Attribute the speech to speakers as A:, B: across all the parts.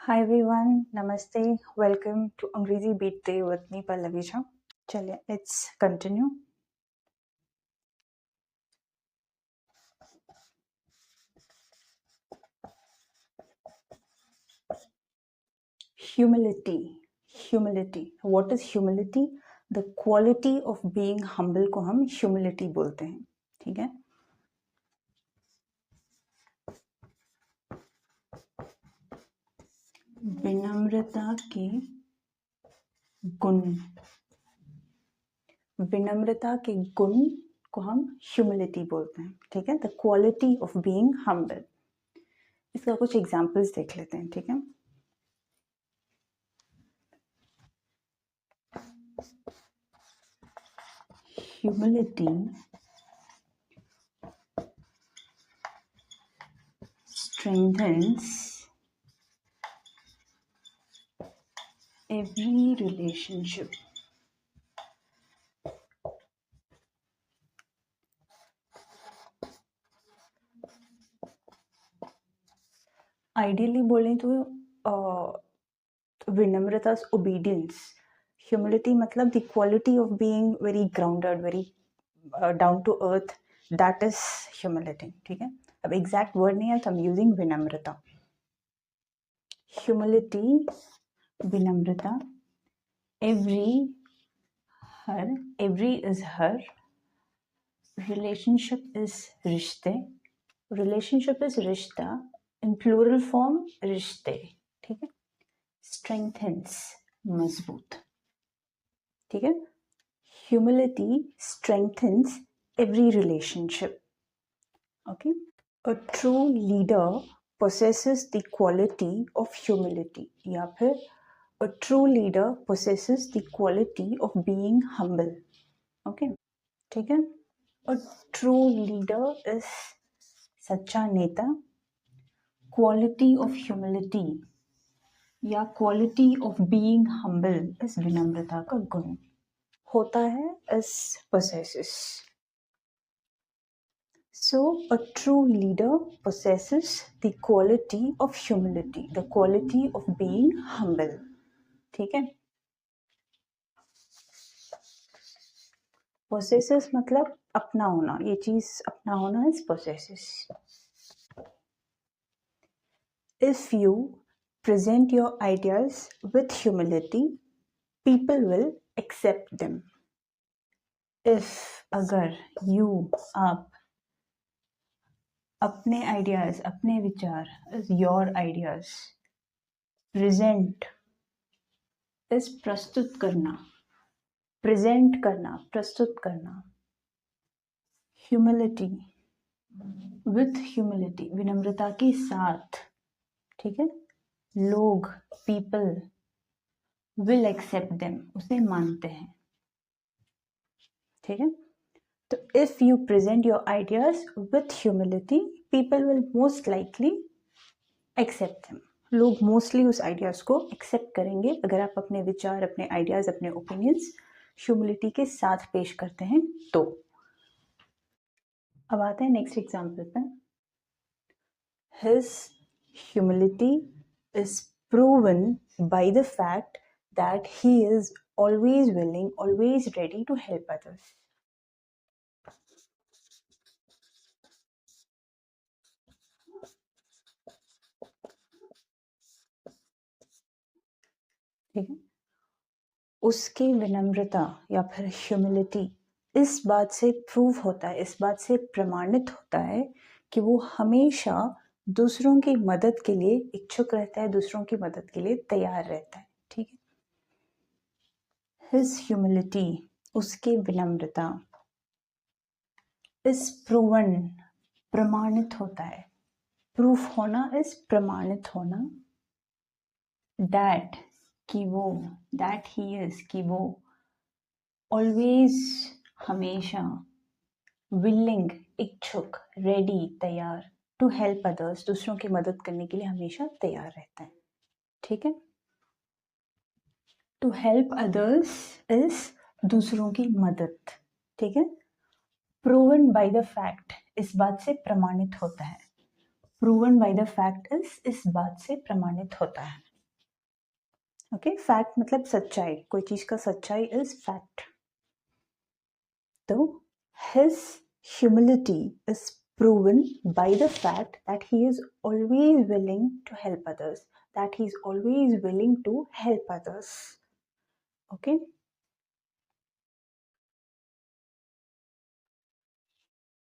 A: Hi everyone, Namaste. Welcome to Angrezi Beat Day with me, Pallavi Jha. चलिए, let's continue. Humility. What is humility? The quality of being humble को हम humility बोलते हैं. ठीक है? विनम्रता के गुण. विनम्रता के गुण को हम humility बोलते हैं. ठीक है? The quality of being humble. इसका कुछ examples देख लेते हैं. ठीक है? Humility strengthens every relationship. Ideally बोलें तो विनम्रता obedience. Humility मतलब the quality of being very grounded, very down to earth. That is humility. ठीक है? अब exact word नहीं है तो I'm using विनम्रता. Humility, विनम्रता. Every is her. Relationship is रिश्ते. Relationship is रिश्ता. In plural form रिश्ते. ठीक है? Strengthens, मजबूत. ठीक है? Humility strengthens every relationship. Okay? A true leader possesses the quality of humility. या फिर a true leader possesses the quality of being humble. Okay? ठीक है? A true leader is सच्चा नेता. Quality of humility या quality of being humble is विनम्रता का गुण. होता है is possesses. So a true leader possesses the quality of humility, the quality of being humble. ठीक है? Possesses मतलब अपना होना. ये चीज अपना होना is possesses. If you present your ideas with humility, people will accept them. If अगर you आप अपने आइडियाज अपने विचार is your ideas. Present is प्रस्तुत करना. प्रेजेंट करना, प्रस्तुत करना. ह्यूमिलिटी विथ ह्यूमिलिटी, विनम्रता के साथ. ठीक है? लोग, पीपल विल एक्सेप्ट देम, उसे मानते हैं. ठीक है? तो if you present your ideas with humility, people will most likely accept them. लोग मोस्टली उस आइडियाज को एक्सेप्ट करेंगे अगर आप अपने विचार, अपने आइडियाज, अपने ओपिनियंस ह्यूमिलिटी के साथ पेश करते हैं तो. अब आते हैं नेक्स्ट एग्जाम्पल पे. His humility is proven by the fact that he is always willing, always ready to help others. ठीक है? उसकी विनम्रता या फिर ह्यूमिलिटी इस बात से प्रूव होता है, इस बात से प्रमाणित होता है कि वो हमेशा दूसरों की मदद के लिए इच्छुक रहता है, दूसरों की मदद के लिए तैयार रहता है. ठीक है? हिज ह्यूमिलिटी, उसकी विनम्रता, इज प्रूवन, प्रमाणित होता है. प्रूफ होना इज प्रमाणित होना. दैट, कि वो, दैट ही इज, कि वो, ऑलवेज, हमेशा, विलिंग, इच्छुक, रेडी, तैयार, टू हेल्प अदर्स, दूसरों की मदद करने के लिए हमेशा तैयार रहता है. ठीक है? टू हेल्प अदर्स इज दूसरों की मदद. ठीक है? प्रूवन बाय द फैक्ट, इस बात से प्रमाणित होता है. Proven by the fact is, इस बात से प्रमाणित होता है. ओके, फैक्ट मतलब सच्चाई, कोई चीज का सच्चाई इज फैक्ट. तो his humility is proven by the fact that he is always willing to help others, that he is always willing to help others. Okay.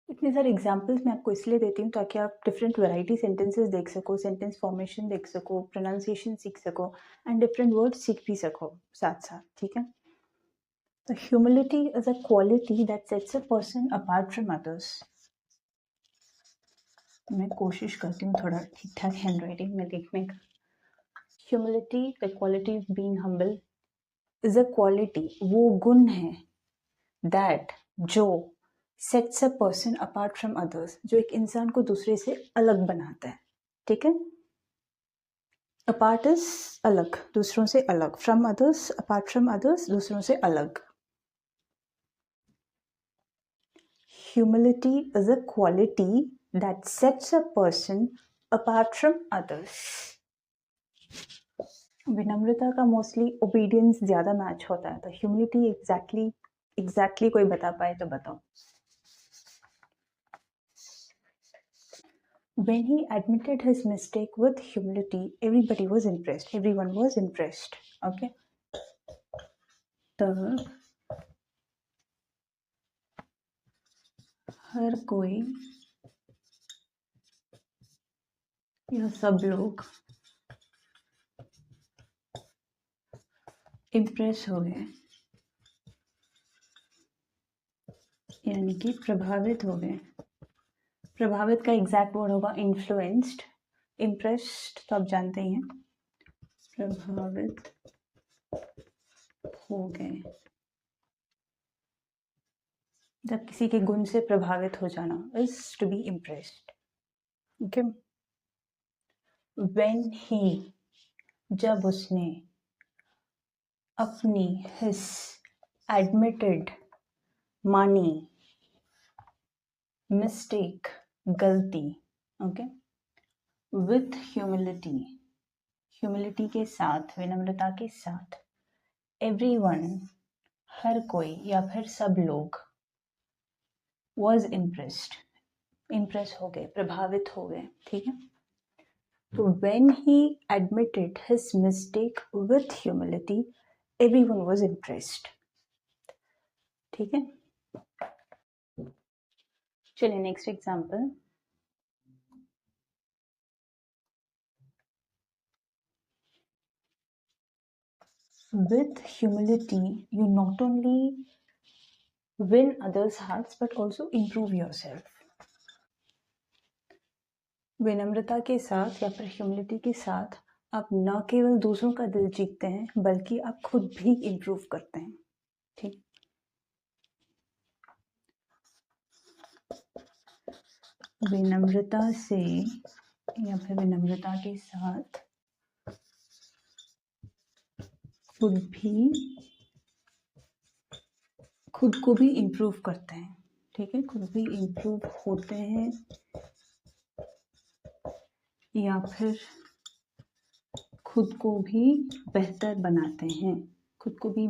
A: इतने सारे एग्जाम्पल्स मैं आपको इसलिए देती हूँ ताकि आप डिफरेंट वैरायटी सेंटेंसेस देख सको, सेंटेंस फॉर्मेशन देख सको, प्रोनाउंसिएशन सीख सको एंड डिफरेंट वर्ड सीख भी सको साथ साथ. ठीक है. तो humility is a quality that sets a person apart from others. मैं कोशिश करती हूँ थोड़ा ठीक ठाक हैंड राइटिंग में लिखने का. Humility, the quality of being humble, is a quality, वो गुण है दैट, जो sets a person apart from others, जो एक इंसान को दूसरे से अलग बनाता है. ठीक है. अपार्ट इज अलग, दूसरों से अलग. From others, apart from others, दूसरों से अलग. Humility is a quality that sets a person apart from others. विनम्रता का मोस्टली ओबीडियंस ज्यादा मैच होता है, तो ह्यूमिलिटी एग्जैक्टली कोई बता पाए तो बताओ. When he admitted his mistake with humility, everybody was impressed. Everyone was impressed. Okay. तब हर कोई या सब लोग इम्प्रेस हो गए, यानी कि प्रभावित हो गए. प्रभावित का एग्जैक्ट वर्ड होगा इन्फ्लुएंस्ड. इम्प्रेस्ड तो आप जानते ही हैं. प्रभावित हो गए, जब किसी के गुण से प्रभावित हो जाना is to be impressed. Okay. When he, जब उसने, अपनी, हिस, एडमिटेड, मानी, मिस्टेक, गलती. ओके. विथ ह्यूमिलिटी, ह्यूमिलिटी के साथ, विनम्रता के साथ. एवरीवन, हर कोई या फिर सब लोग. वॉज इम्प्रेस्ड, इम्प्रेस हो गए, प्रभावित हो गए. ठीक है. तो when he admitted his mistake with humility, everyone was impressed. ठीक है. चलिए next example. With humility, you not only win others' hearts but also improve yourself. विनम्रता के साथ या फिर ह्यूमिलिटी के साथ आप न केवल दूसरों का दिल जीतते हैं बल्कि आप खुद भी इम्प्रूव करते हैं. ठीक. विनम्रता से या फिर विनम्रता के साथ खुद को भी इम्प्रूव करते हैं. ठीक है. खुद भी इम्प्रूव होते हैं या फिर खुद को भी बेहतर बनाते हैं. खुद को भी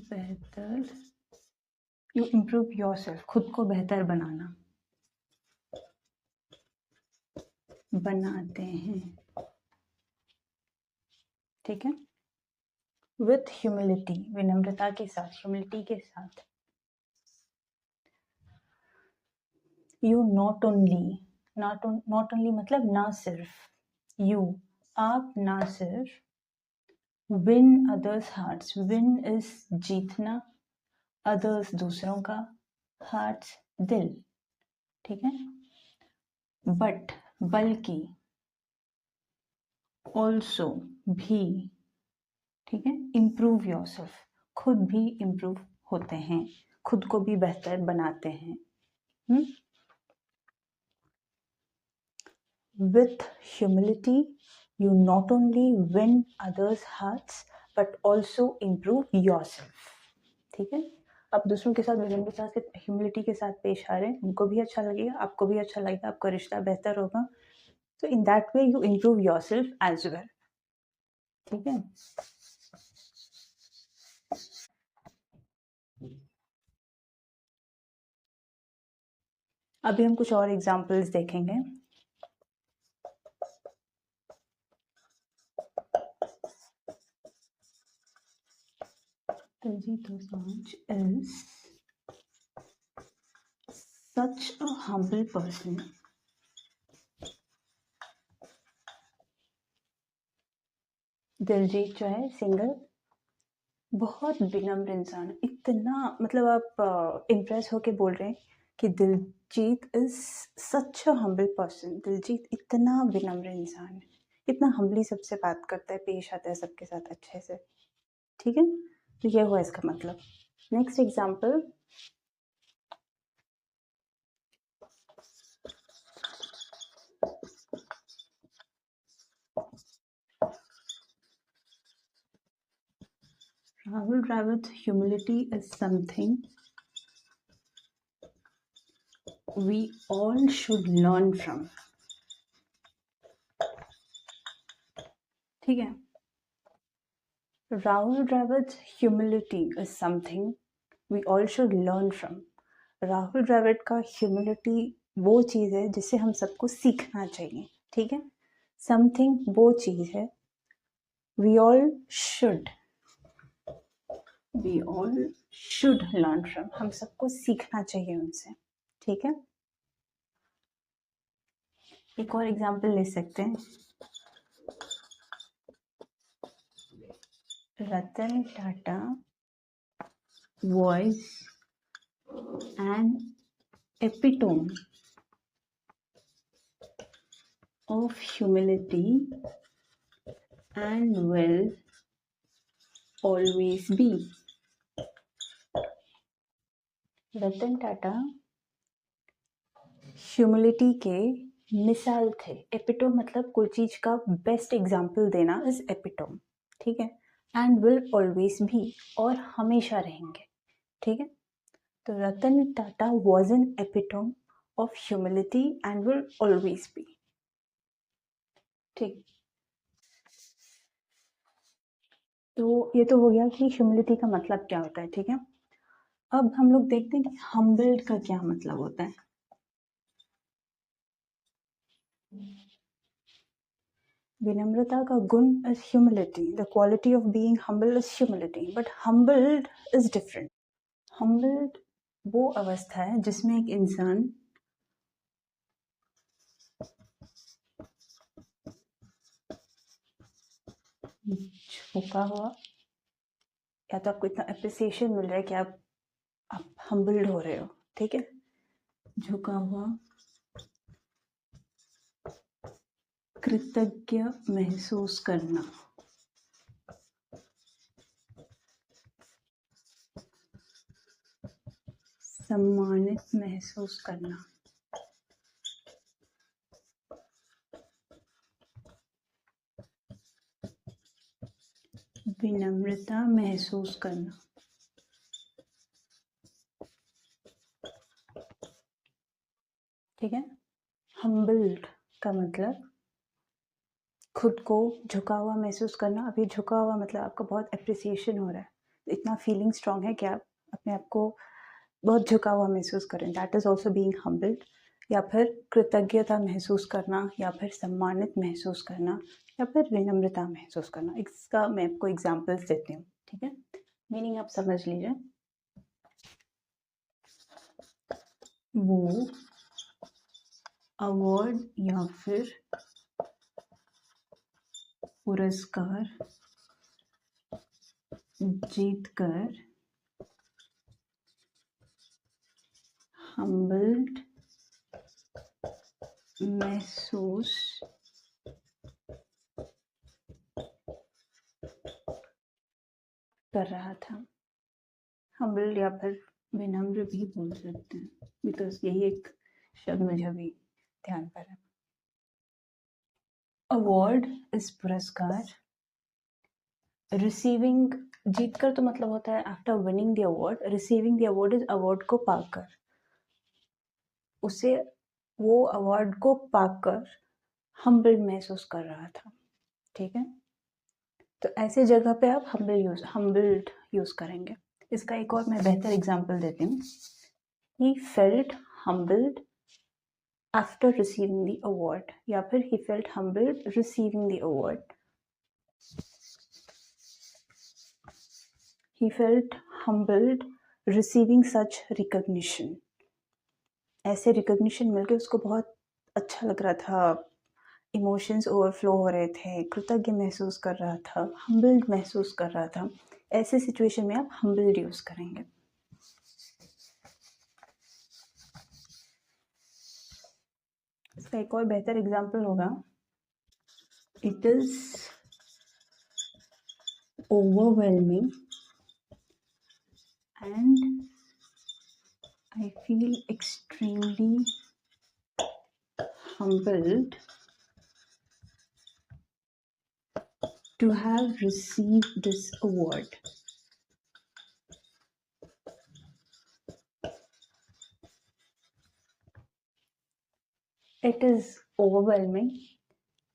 A: बेहतर, यू इम्प्रूव योरसेल्फ, खुद को बेहतर बनाते हैं. ठीक है. विथ ह्यूमिलिटी, विनम्रता के साथ, ह्यूमिलिटी के साथ. यू नॉट ओनली मतलब ना सिर्फ, यू, आप ना सिर्फ win others hearts, win is जीतना, अदर्स दूसरों का, हार्ट्स दिल. ठीक है. बट बल्कि, ऑल्सो भी. ठीक है. इम्प्रूव योरसेल्फ, खुद भी इम्प्रूव होते हैं, खुद को भी बेहतर बनाते हैं. With humility, you not only win others' hearts but also improve yourself. ठीक है. आप दूसरों के साथ विनम्रता से, ह्यूमिलिटी के साथ पेश आ रहे हैं, उनको भी अच्छा लगेगा, आपको भी अच्छा लगेगा, आपका रिश्ता बेहतर होगा. तो in that way you improve yourself as well. ठीक है। अभी हम कुछ और एग्जाम्पल्स देखेंगे। Diljit Dosanjh is such a humble person. Diljit जो है सिंगर बहुत विनम्र इंसान, इतना मतलब आप इम्प्रेस होके बोल रहे हैं कि Diljit is such a humble person. Diljit इतना विनम्र इंसान है, इतना हम्बली सबसे बात करता है, पेश आता है सबके साथ अच्छे से। ठीक है, तो ये हुआ इसका मतलब। Next example, Rahul Dravid's humility is something we all should learn from. ठीक है, Rahul Dravid's humility is something we all should learn from. Rahul Dravid का ह्यूमिलिटी वो चीज़ है जिससे हम सबको सीखना चाहिए। ठीक है, समथिंग वो चीज़ है, we all should learn from, हम सबको सीखना चाहिए उनसे। ठीक है, एक और एग्जांपल ले सकते हैं। Ratan Tata was an epitome of humility and will always be. Ratan Tata humility के मिसाल थे। एपिटोम मतलब कोई चीज का बेस्ट एग्जाम्पल देना इज एपिटोम। ठीक है, एंड विल ऑलवेज भी, और हमेशा रहेंगे। ठीक है, तो Ratan Tata was an epitome of humility and will always be. ठीक, तो ये तो हो गया कि ह्यूमिलिटी का मतलब क्या होता है। ठीक है, अब हम लोग देखते हैं कि हम्बल्ड का क्या मतलब होता है। विनम्रता का गुण is humility, the quality of being humble is humility, but humbled is different. Humbled वो अवस्था है जिसमें एक इंसान झुका हुआ, या तो आपको इतना अप्रिसिएशन मिल रहा है कि आप हम्बल्ड हो रहे हो। ठीक है, झुका हुआ, कृतज्ञ महसूस करना, सम्मानित महसूस करना, विनम्रता महसूस करना। ठीक है, हम्बल्ड का मतलब खुद को झुका हुआ महसूस करना। अभी झुका हुआ मतलब आपका बहुत अप्रिसिएशन हो रहा है, इतना फीलिंग स्ट्रांग है कि आप अपने आप को बहुत झुका हुआ महसूस करें, that is also being humbled. या फिर कृतज्ञता महसूस करना, या फिर सम्मानित महसूस करना, या फिर विनम्रता महसूस करना। इसका मैं आपको एग्जाम्पल्स देती हूँ। ठीक है, मीनिंग आप समझ लीजिए। वो अवार्ड या फिर पुरस्कार जीतकर हम्बल्ड महसूस कर रहा था। हम्बल्ड या फिर विनम्र भी बोल सकते हैं, बिकॉज यही एक शब्द मुझे अभी ध्यान पर है। अवार्ड इज पुरस्कार, रिसीविंग जीतकर तो मतलब होता है after winning the award, receiving the award is award को पाकर, उसे वो अवार्ड को पाकर हम्बल्ड महसूस कर रहा था। ठीक है, तो ऐसे जगह पे आप humbled यूज़ करेंगे। इसका एक और मैं बेहतर एग्जांपल देती हूँ। He felt humbled after receiving the award, या फिर he felt humbled receiving the award. He felt humbled receiving such recognition. ऐसे रिकग्निशन मिलके उसको बहुत अच्छा लग रहा था, इमोशंस ओवरफ्लो हो रहे थे, कृतज्ञ महसूस कर रहा था, हम्बल्ड महसूस कर रहा था। ऐसे सिचुएशन में आप हम्बल्ड यूज़ करेंगे। इसका एक और बेहतर एग्जांपल होगा, it is overwhelming and I feel extremely humbled to have received this award. It is overwhelming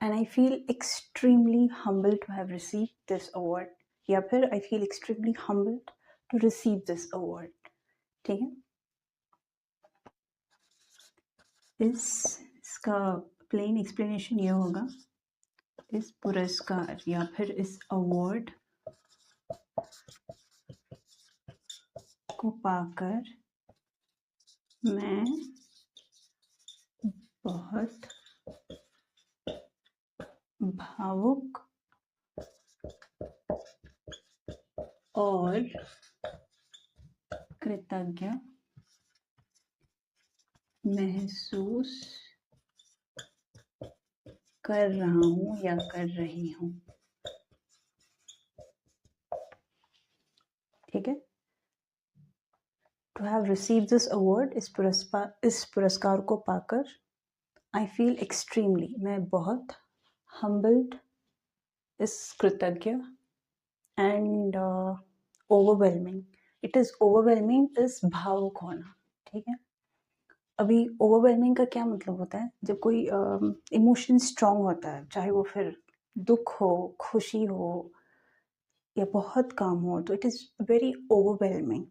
A: and I feel extremely humbled to have received this award. या फिर I feel extremely humbled to receive this award. ठीक है, इसका plane explanation ये होगा, इस पुरस्कार या फिर इस अवार्ड को पाकर मैं बहुत भावुक और कृतज्ञ महसूस कर रहा हूँ या कर रही हूँ। ठीक है, to have receive this award, इस पुरस्कार को पाकर आई फील एक्सट्रीमली, मैं बहुत हम्बल्ड, इस कृतज्ञ, and overwhelming, it is overwhelming इस भावुक होना। ठीक है, अभी ओवरवेलमिंग का क्या मतलब होता है, जब कोई इमोशन स्ट्रांग होता है, चाहे वो फिर दुख हो, खुशी हो या बहुत काम हो, तो इट इज़ वेरी ओवरवेलमिंग।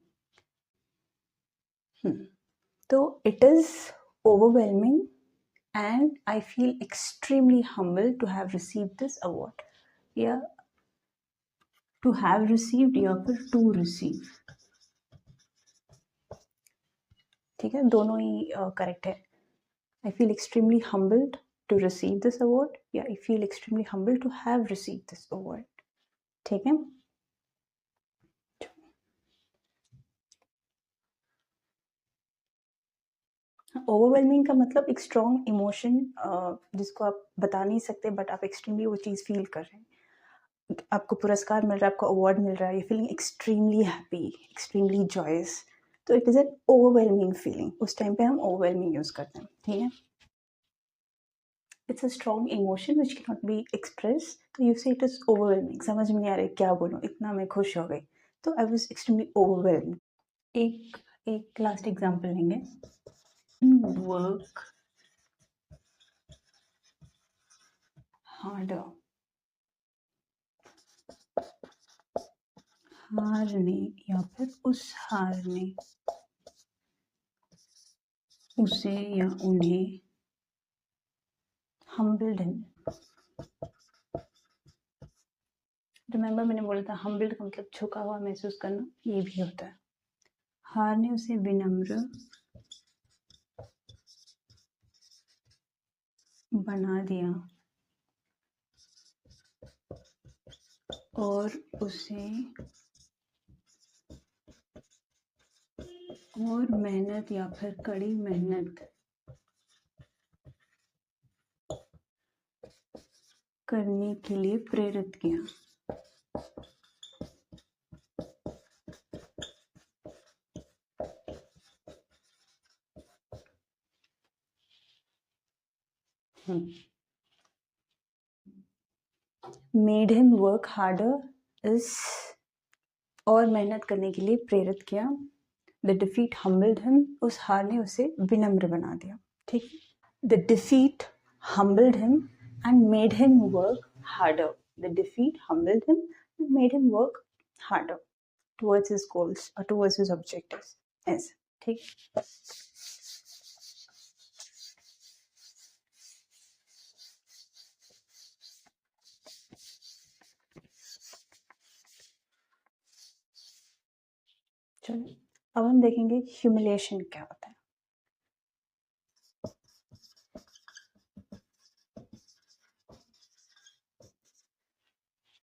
A: तो it is overwhelming and I feel extremely humbled to have received this award, या to have received या फिर to receive। ठीक है, दोनों ही करेक्ट है। I feel extremely humbled to receive this award, या I feel extremely humbled to have received this award। ठीक है, ओवरवेलमिंग का मतलब एक स्ट्रॉन्ग इमोशन जिसको आप बता नहीं सकते, बट आप एक्सट्रीमली वो चीज़ फील कर रहे हैं। आपको पुरस्कार मिल रहा है, आपको अवार्ड मिल रहा है, you feeling extremely happy, extremely joyous, तो it is an overwhelming feeling. उस टाइम पे हम ओवरवेलमिंग यूज़ करते हैं। ठीक है, it's a strong emotion which can not be express, तो you say it is overwhelming. समझ में नहीं आ रहा है क्या बोलूँ, इतना मैं खुश हो गई, तो आई वॉज एक्सट्रीमली ओवरवेलम्ड। एक लास्ट एग्जाम्पल लेंगे, वर्क हार्डर, हारने या फिर उस हारने, उसे या उन्हें humbled him। रिमेंबर मैंने बोला था humbled का मतलब झुका हुआ महसूस करना, ये भी होता है। हारने उसे विनम्र बना दिया और उसे और मेहनत या फिर कड़ी मेहनत करने के लिए प्रेरित किया। Made him work harder is और मेहनत करने के लिए प्रेरित किया। द डिफीट हम्बल्ड हिम, उस हार ने उसे विनम्र बना दिया। ठीक, the defeat humbled him and made him work harder. The defeat humbled him and made him work harder towards his goals or towards his objectives. ऐसे ठीक. चलो अब हम देखेंगे ह्यूमिलिएशन क्या होता है.